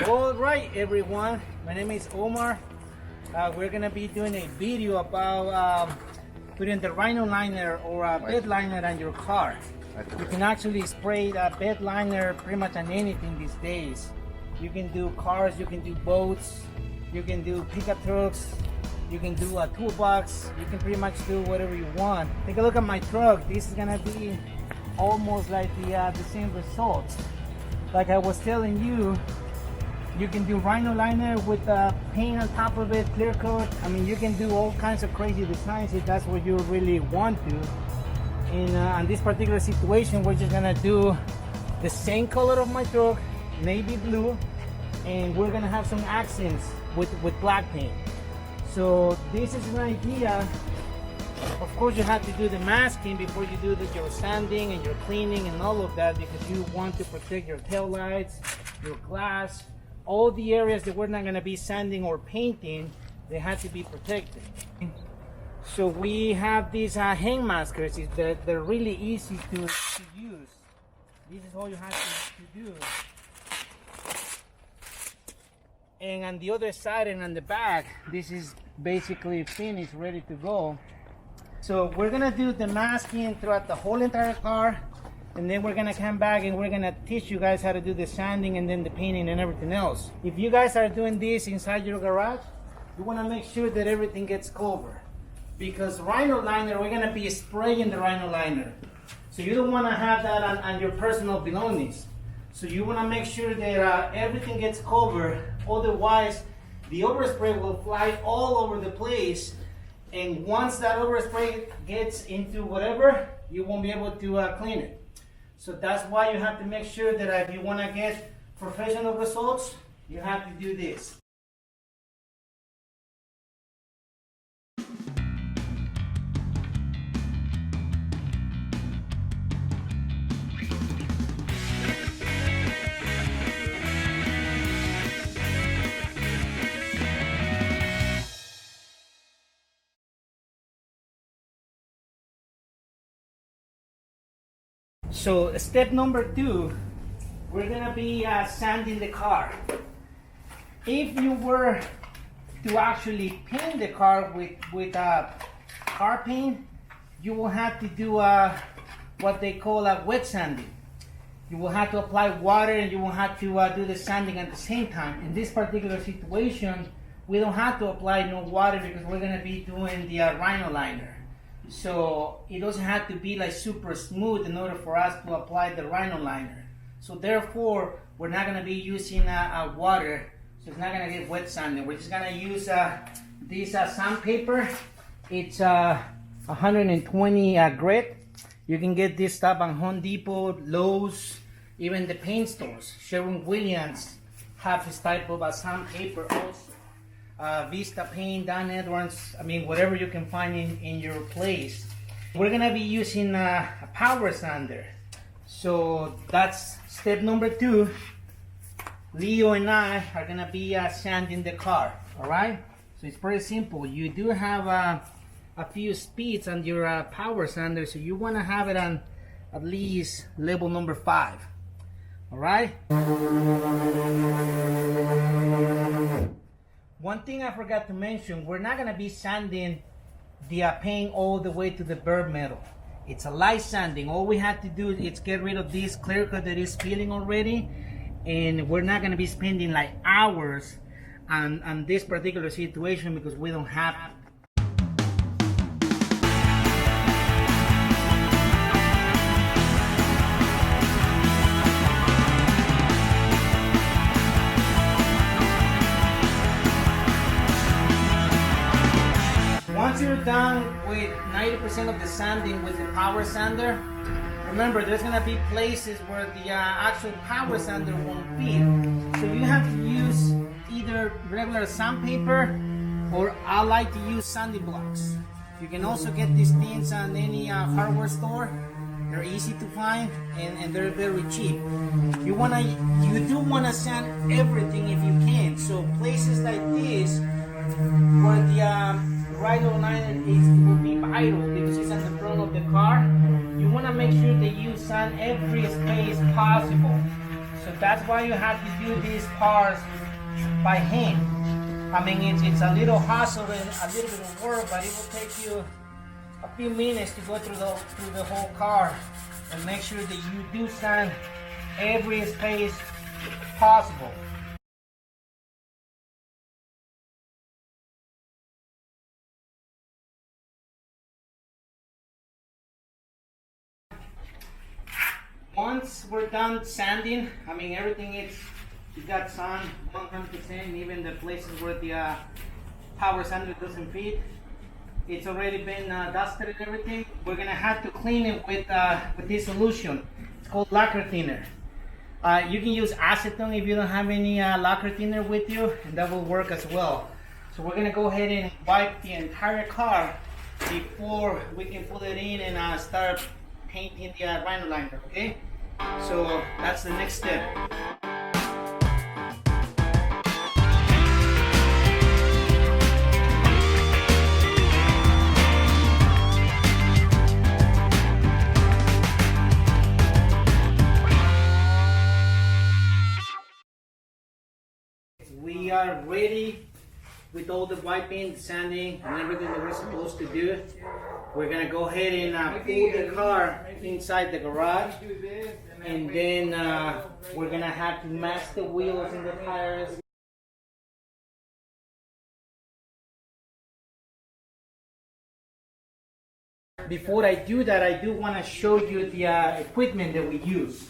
All right, everyone. My name is Omar. We're gonna be doing a video about putting the rhino liner or a bed liner on your car. You can actually spray a bed liner pretty much on anything these days. You can do cars, you can do boats, you can do pickup trucks, you can do a toolbox. You can pretty much do whatever you want. Take a look at my truck. This is gonna be almost like the same results. Like I was telling you, you can do rhino liner with paint on top of it, clear coat. I mean, you can do all kinds of crazy designs if that's what you really want to. In this particular situation, we're just gonna do the same color of my truck, navy blue, and we're gonna have some accents with black paint. So this is an idea. Of course, you have to do the masking before you do your sanding and your cleaning and all of that, because you want to protect your tail lights, your glass, all the areas that we're not going to be sanding or painting. They have to be protected. So we have these hang maskers. They're really easy to use. This is all you have to do. And on the other side and on the back, this is basically finished, ready to go. So we're gonna do the masking throughout the whole entire car, and then we're gonna come back and we're gonna teach you guys how to do the sanding and then the painting and everything else. If you guys are doing this inside your garage, you wanna make sure that everything gets covered, because rhino liner, we're gonna be spraying the rhino liner. So you don't wanna have that on your personal belongings. So you wanna make sure that everything gets covered, otherwise the overspray will fly all over the place. And once that overspray gets into whatever, you won't be able to clean it. So that's why you have to make sure that if you want to get professional results, you have to do this. So step number 2, we're gonna be sanding the car. If you were to actually paint the car with car paint, you will have to do what they call a wet sanding. You will have to apply water and you will have to do the sanding at the same time. In this particular situation, we don't have to apply no water because we're gonna be doing the rhino liner. So it doesn't have to be like super smooth in order for us to apply the rhino liner. So therefore, we're not going to be using water, so it's not going to get wet sanding. We're just going to use this sandpaper. It's 120 grit. You can get this stuff on Home Depot, Lowe's, even the paint stores. Sherwin-Williams have this type of sandpaper also. Vista Paint, Don Edwards, I mean whatever you can find in your place. We're gonna be using a power sander. So that's step number 2. Leo and I are gonna be sanding the car, alright? So it's pretty simple. You do have a few speeds on your power sander, so you wanna have it on at least level number 5, alright? One thing I forgot to mention, we're not going to be sanding the paint all the way to the bare metal. It's a light sanding. All we have to do is get rid of this clear coat that is peeling already, and we're not going to be spending like hours on this particular situation because we don't have it. Once you're done with 90% of the sanding with the power sander, remember there's going to be places where the actual power sander won't fit. So you have to use either regular sandpaper, or I like to use sanding blocks. You can also get these things on any hardware store. They're easy to find and they're very cheap. You do want to sand everything if you can. So places like this where the rhino liner will be vital because it's on the front of the car, you want to make sure that you sand every space possible. So that's why you have to do these cars by hand. I mean, it's a little hassle and a little bit of work, but it will take you a few minutes to go through the whole car and make sure that you do sand every space possible. Once we're done sanding, I mean everything is, you got sand 100%, even the places where the power sander doesn't fit, it's already been dusted and everything. We're gonna have to clean it with this solution. It's called lacquer thinner. You can use acetone if you don't have any lacquer thinner with you, and that will work as well. So we're gonna go ahead and wipe the entire car before we can put it in and start painting the rhino liner, okay? So that's the next step. We are ready with all the wiping, sanding, and everything that we're supposed to do. We're gonna go ahead and pull the car inside the garage, and then we're gonna have to mask the wheels and the tires. Before I do that, I do want to show you the equipment that we use.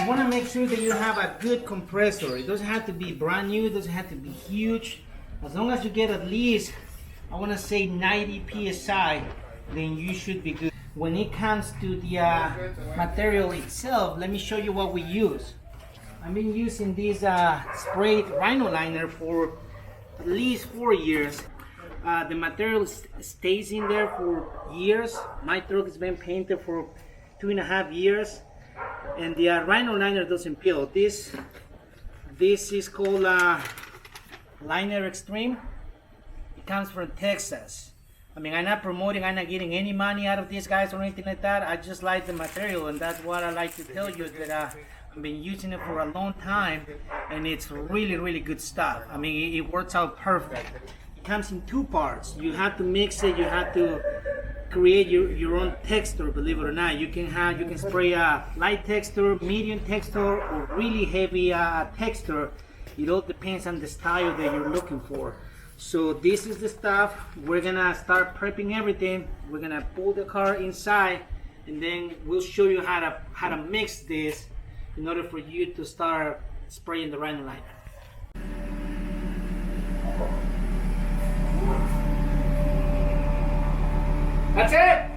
You want to make sure that you have a good compressor. It doesn't have to be brand new, it doesn't have to be huge. As long as you get at least, I want to say 90 psi, then you should be good. When it comes to the material itself, let me show you what we use. I've been using this sprayed rhino liner for at least 4 years. The material stays in there for years. My truck has been painted for 2.5 years. And the rhino liner doesn't peel. This is called Liner Extreme. It comes from Texas. I mean, I'm not promoting, I'm not getting any money out of these guys or anything like that. I just like the material, and that's what I like to tell you, that I've been using it for a long time, and it's really, really good stuff. I mean, it works out perfect. It comes in 2 parts. You have to mix it, you have to create your own texture, believe it or not. You can spray a light texture, medium texture, or really heavy texture. It all depends on the style that you're looking for. So this is the stuff. We're gonna start prepping everything. We're gonna pull the car inside, and then we'll show you how to mix this in order for you to start spraying the rhino liner. That's it!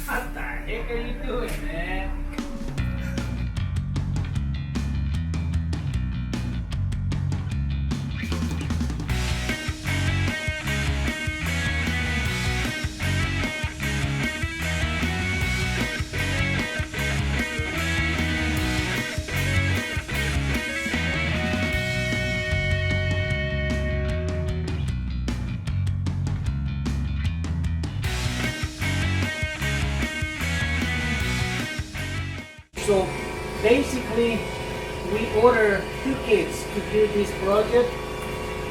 What the heck are you doing, man? So basically, we order 2 kits to do this project.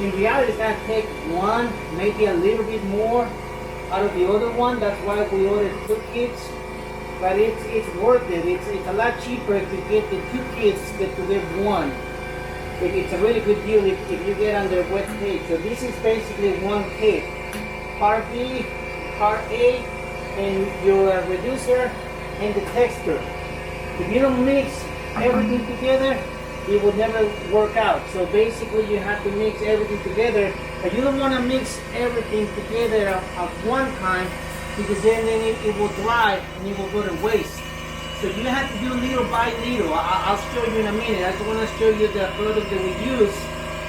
In reality, it's gonna take 1, maybe a little bit more out of the other one. That's why we ordered 2 kits. But it's worth it. It's a lot cheaper to get the 2 kits than to get 1. It's a really good deal if you get on their webpage. So this is basically 1 kit. Part B, Part A, and your reducer and the texture. If you don't mix everything together, it will never work out. So basically you have to mix everything together, but you don't want to mix everything together at one time, because then it will dry and it will go to waste. So you have to do little by little. I'll show you in a minute. I just want to show you the product that we use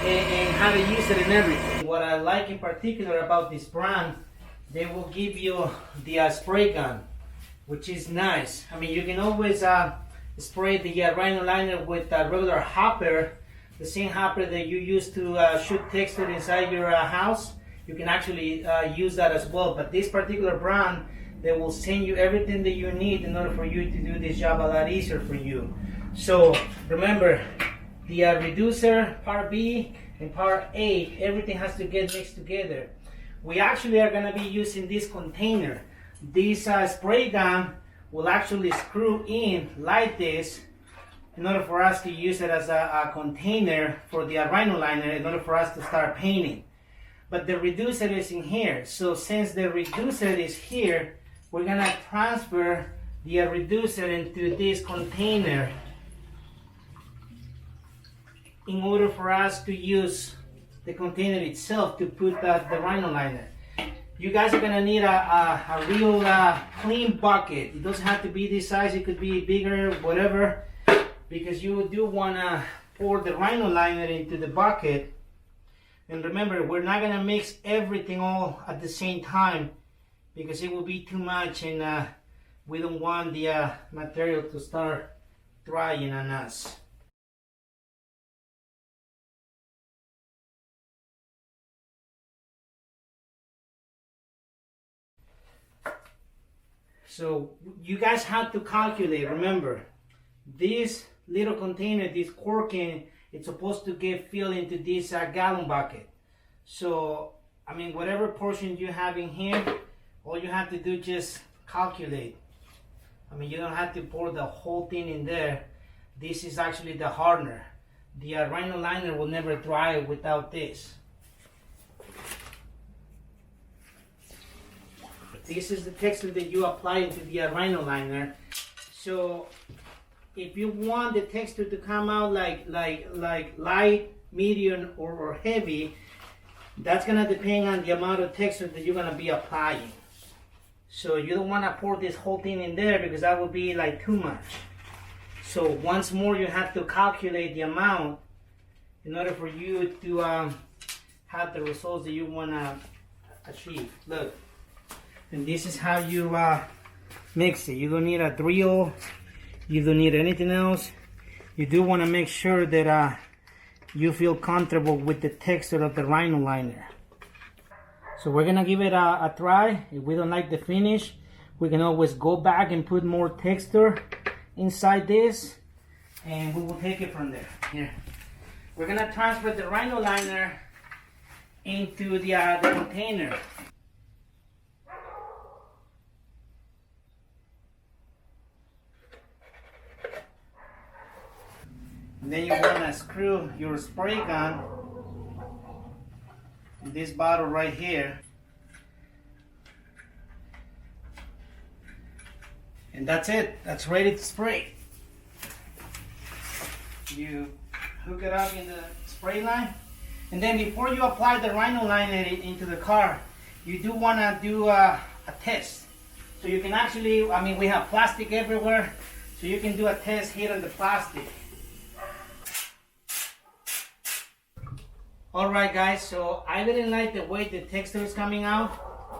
and how to use it and everything. What I like in particular about this brand, they will give you the spray gun, which is nice. I mean, you can always spray the rhino liner with a regular hopper, the same hopper that you use to shoot texture inside your house. You can actually use that as well. But this particular brand, They will send you everything that you need in order for you to do this job a lot easier for you. So remember, the reducer, part B, and part A, everything has to get mixed together. We actually are going to be using this container. This spray gun will actually screw in like this in order for us to use it as a container for the rhino liner in order for us to start painting. But the reducer is in here. So since the reducer is here, we're going to transfer the reducer into this container in order for us to use the container itself to put the rhino liner. You guys are gonna need a real clean bucket. It doesn't have to be this size, it could be bigger, whatever, because you do wanna pour the rhino liner into the bucket. And remember, we're not gonna mix everything all at the same time because it will be too much, and we don't want the material to start drying on us. So you guys have to calculate. Remember, this little container, this corking, it's supposed to get filled into this gallon bucket. So, I mean, whatever portion you have in here, all you have to do is just calculate. I mean, you don't have to pour the whole thing in there. This is actually the hardener. The rhino liner will never dry without this. This is the texture that you apply into the rhino liner. So if you want the texture to come out like light, medium, or heavy, that's gonna depend on the amount of texture that you're gonna be applying. So you don't wanna pour this whole thing in there because that would be like too much. So once more, you have to calculate the amount in order for you to have the results that you wanna achieve. Look. And this is how you mix it. You don't need a drill. You don't need anything else. You do want to make sure that you feel comfortable with the texture of the rhino liner. So we're gonna give it a try. If we don't like the finish, we can always go back and put more texture inside this, and we will take it from there. Here, we're gonna transfer the rhino liner into the container. And then you want to screw your spray gun in this bottle right here. And that's it. That's ready to spray. You hook it up in the spray line. And then before you apply the rhino liner into the car, you do want to do a test. So you can actually, I mean, we have plastic everywhere. So you can do a test here on the plastic. Alright guys, so I didn't like the way the texture is coming out.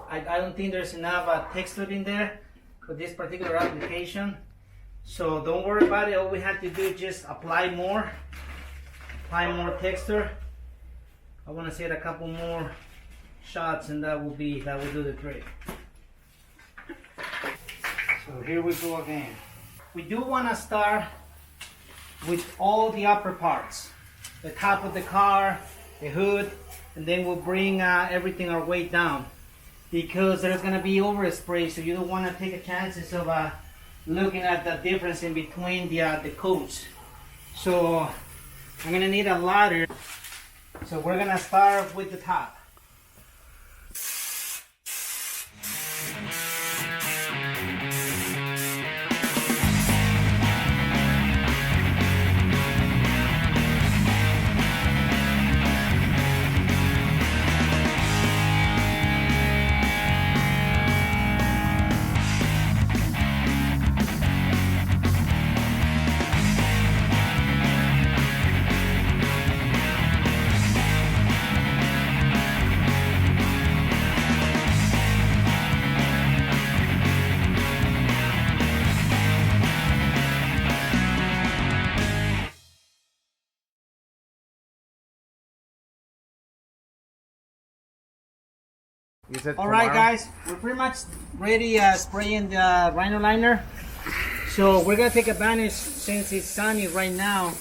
I don't think there's enough texture in there for this particular application. So don't worry about it. All we have to do is just apply more texture. I want to set a couple more shots, and that will do the trick. So here we go again. We do want to start with all the upper parts, the top of the car, the hood, and then we'll bring everything our way down, because there's going to be overspray, so you don't want to take a chances of looking at the difference in between the coats. So I'm going to need a ladder, so we're going to start with the top. You said All right, guys, we're pretty much ready spraying the rhino liner. So we're gonna take advantage, since it's sunny right now.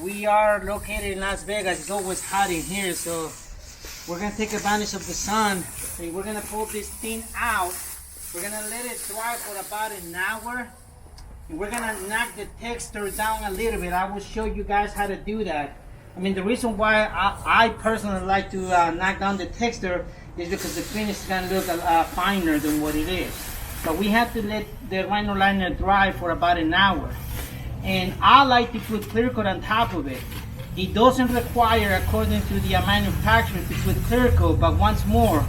We are located in Las Vegas. It's always hot in here, so we're gonna take advantage of the sun. And we're gonna pull this thing out. We're gonna let it dry for about an hour. And we're gonna knock the texture down a little bit. I will show you guys how to do that. I mean, the reason why I personally like to knock down the texture is because the finish is gonna look finer than what it is. But we have to let the rhino liner dry for about an hour. And I like to put clear coat on top of it. It doesn't require, according to the manufacturer, to put clear coat, but once more,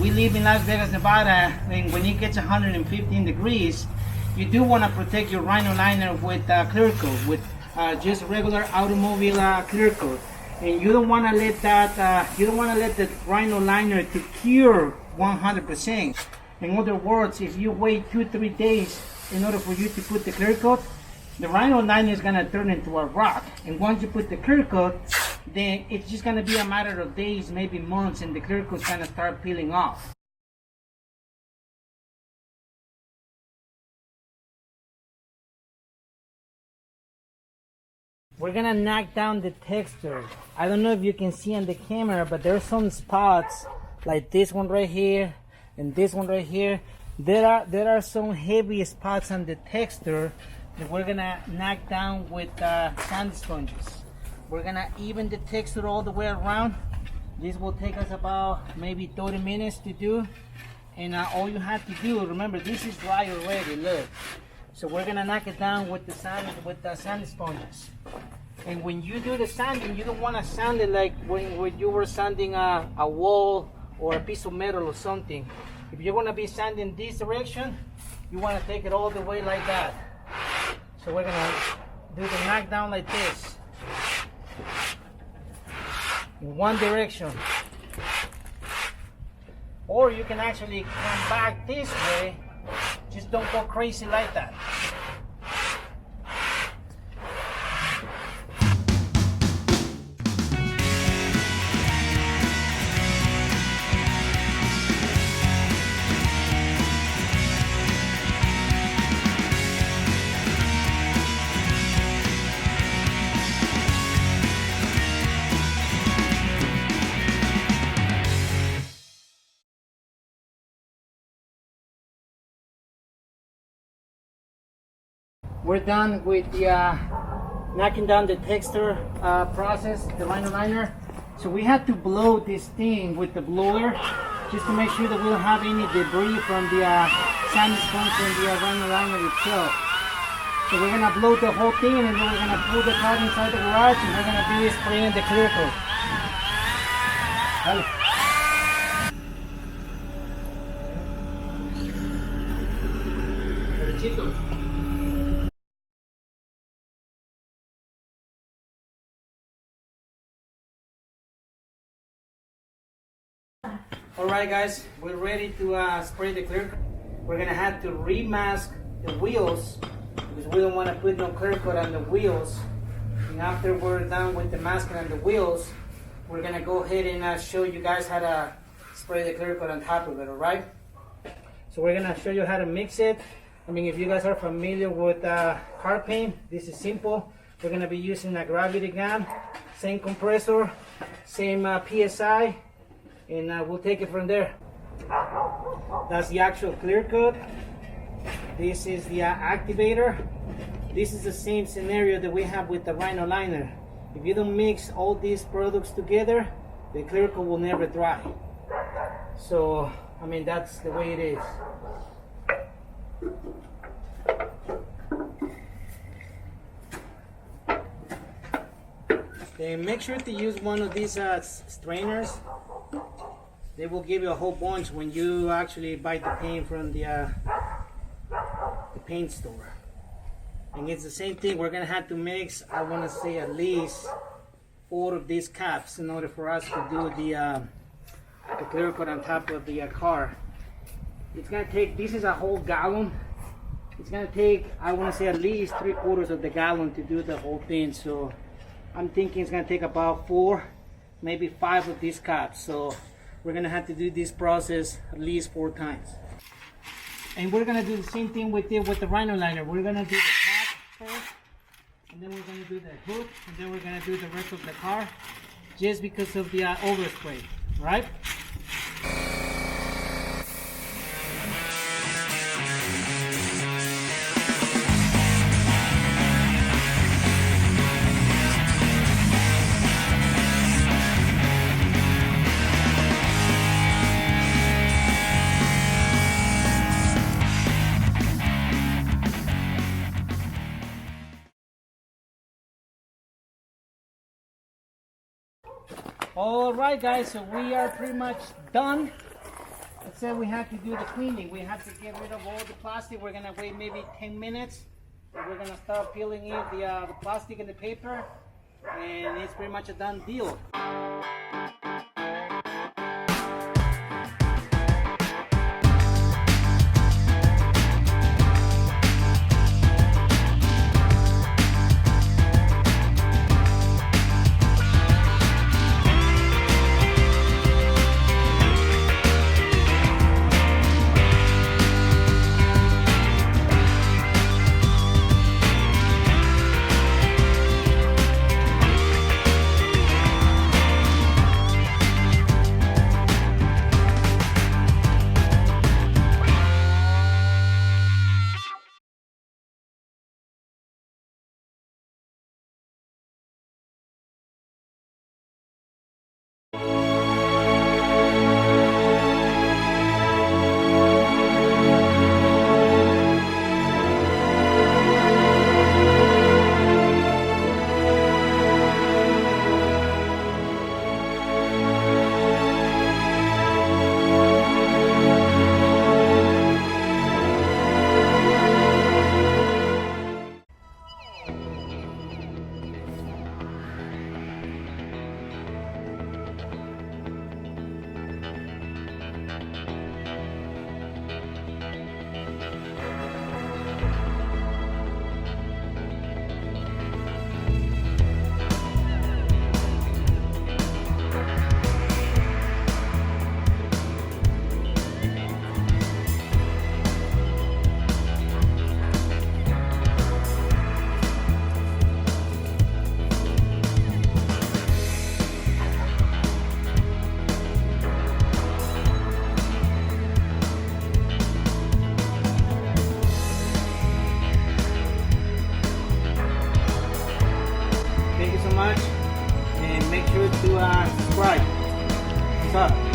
we live in Las Vegas, Nevada, and when it gets 115 degrees, you do want to protect your rhino liner with clear coat, with just regular automobile clear coat. And you don't want to let that, you don't want to let the rhino liner to cure 100%. In other words, if you wait 2-3 days in order for you to put the clear coat, the rhino liner is going to turn into a rock. And once you put the clear coat, then it's just going to be a matter of days, maybe months, and the clear coat is going to start peeling off. We're gonna knock down the texture. I don't know if you can see on the camera, but there's some spots like this one right here and this one right here. There are some heavy spots on the texture that we're gonna knock down with sand sponges. We're gonna even the texture all the way around. This will take us about maybe 30 minutes to do. And all you have to do, remember, this is dry already, look. So we're gonna knock it down with the sand sponges. And when you do the sanding, you don't want to sand it like when you were sanding a wall or a piece of metal or something. If you're gonna be sanding this direction, you want to take it all the way like that. So we're gonna do the knockdown like this, in one direction. Or you can actually come back this way. Just don't go crazy like that. We're done with the knocking down the texture process, the rhino liner. So we had to blow this thing with the blower just to make sure that we don't have any debris from the sand sponge and the rhino liner itself. So we're gonna blow the whole thing, and then we're gonna pull the car inside the garage, and we're gonna be spraying the clear coat. Alright guys, we're ready to spray the clear coat. We're gonna have to remask the wheels because we don't want to put no clear coat on the wheels. And after we're done with the masking on the wheels, we're gonna go ahead and show you guys how to spray the clear coat on top of it, alright? So we're gonna show you how to mix it. I mean, if you guys are familiar with car paint, this is simple. We're gonna be using a gravity gun, same compressor, same PSI, and we'll take it from there. That's the actual clear coat. This is the activator. This is the same scenario that we have with the rhino liner. If you don't mix all these products together, the clear coat will never dry. So, I mean, that's the way it is. Okay, make sure to use one of these strainers. They will give you a whole bunch when you actually buy the paint from the paint store. And it's the same thing. We're gonna have to mix, I want to say, at least 4 of these caps in order for us to do the clear coat on top of the car. It's gonna take, this is a whole gallon. It's gonna take, I want to say, at least 3/4 of the gallon to do the whole thing. So I'm thinking it's gonna take about 4, maybe 5 of these caps. So we're gonna have to do this process at least 4 times. And we're gonna do the same thing with the rhino liner. We're gonna do the top first, and then we're gonna do the hook, and then we're gonna do the rest of the car, just because of the overspray, right? All right, guys, so we are pretty much done. Let's say we have to do the cleaning. We have to get rid of all the plastic. We're gonna wait maybe 10 minutes. And we're gonna start peeling in the plastic and the paper, and it's pretty much a done deal. Thank you so much, and make sure to subscribe. What's up?